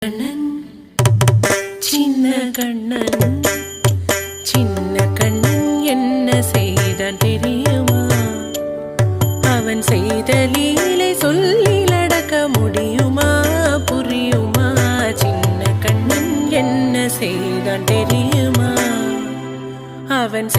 கண்ணன் சின்ன கண்ணன் சின்ன கண்ணன் என்ன செய்தான் தெரியுமா? அவன் செய்த லீலை சொல்லில் அடக்க முடியுமா? புரியுமா? சின்ன கண்ணன் என்ன செய்தான் தெரியுமா? அவன்